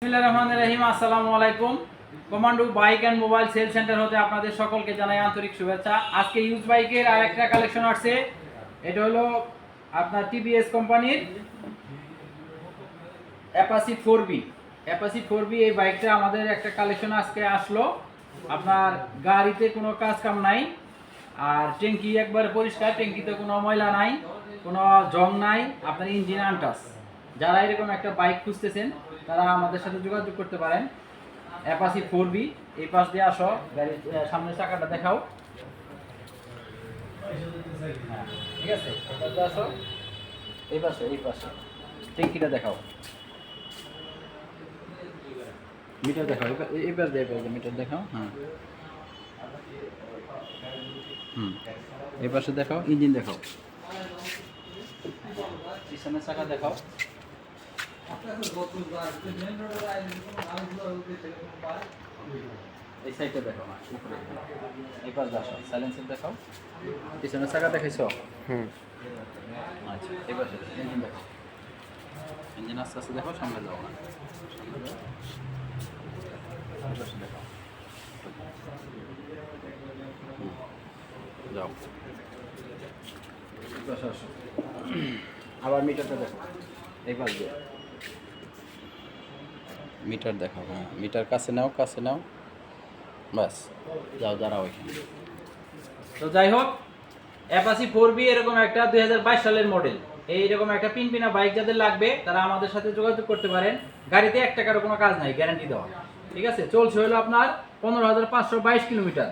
বিসমিল্লাহির রহমানির রহিম। আসসালামু আলাইকুম। Commando bike and mobile cell centre হতে আপনাদের সকলকে জানাই আন্তরিক শুভেচ্ছা। আজকে ইউজ বাইকের আরেকটা কালেকশন আসছে। এটা হলো আপনার টিভিএস কোম্পানির অ্যাপাচি 4বি। অ্যাপাচি 4বি এই বাইকটা আমাদের একটা কালেকশন আজকে আসলো। আপনার গাড়িতে কোনো কাজ কাম নাই, আর ট্যাঙ্কি একবারে পরিষ্কার, ট্যাঙ্কিতে কোনো ময়লা নাই, কোনো জং নাই, আপনার ইঞ্জিন আনটাচ। যারা এরকম একটা বাইক খুঁজতেছেন তারা আমাদের সাথে যোগাযোগ করতে পারেন। অ্যাপাচি 4বি। এই পাশ দিয়ে আসো, গাড়ির সামনের চাকাটা দেখাও। হ্যাঁ, ঠিক আছে, এই পাশে আসো, এই পাশে ট্যাঙ্কিটা দেখাও, মিটার দেখাও, এই পাশ দিয়ে মিটার দেখাও। হ্যাঁ, এই পাশে দেখাও, ইঞ্জিন দেখাও, পিছনের চাকা দেখাও। এই সাইডটা দেখো, উপরে এই পাশ আসো, সাইলেন্সার দেখাও, পিছনের চাকা দেখাইছো। আচ্ছা, এই পাশে ইঞ্জিন দেখো, ইঞ্জিন আস্তে আস্তে দেখো, সামনে যাও না, এই পাশে দেখাও, যাও, এই পাশে আসো, আবার মিটারটা দেখো, এই পাশ দিয়ে মিটার দেখাও। হ্যাঁ, মিটার কাছে নাও, বাস, যাও, দাঁড়াও এখানে। তো যাই হোক, অ্যাপাচি 4বি এরকম একটা 2022 সালের মডেল, এইরকম একটা পিনপিনা বাইক যাদের লাগবে তারা আমাদের সাথে যোগাযোগ করতে পারেন। গাড়িতে 1 টাকারও কোনো কাজ নাই, গ্যারান্টি দেওয়া। ঠিক আছে, চলছে হলো আপনার 15,522 কিলোমিটার।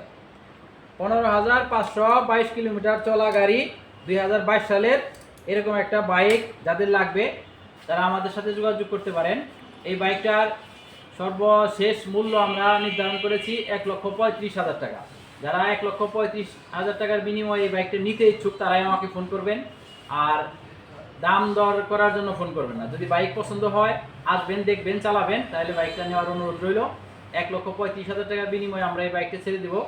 15,522 কিলোমিটার চলা গাড়ি, 2022 সালের এরকম একটা বাইক যাদের লাগবে তারা আমাদের সাথে যোগাযোগ করতে পারেন। এই বাইকটার সর্বশেষ মূল্য আমরা নির্ধারণ করেছি 1,35,000 টাকা। যারা 1,35,000 টাকার বিনিময়ে এই বাইকটা নিতে ইচ্ছুক তারাই আমাকে ফোন করবেন, আর দাম দর করার জন্য ফোন করবেন না। যদি বাইক পছন্দ হয়, আসবেন, দেখবেন, চালাবেন, তাহলে বাইকটা নেওয়ার অনুরোধ রইল। 1,35,000 টাকার বিনিময়ে আমরা এই বাইকটা ছেড়ে দেবো।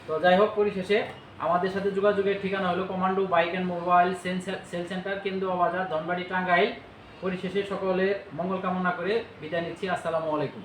তো যাই হোক, পরিশেষে আমাদের সাথে যোগাযোগের ঠিকানা হলো commando bike and mobile cell centre, কেন্দ্রীয় বাজার, ধনবাড়ি, টাঙ্গাইল। পরিশেষে সকলের মঙ্গল কামনা করে বিদায় নিচ্ছি। আসসালামু আলাইকুম।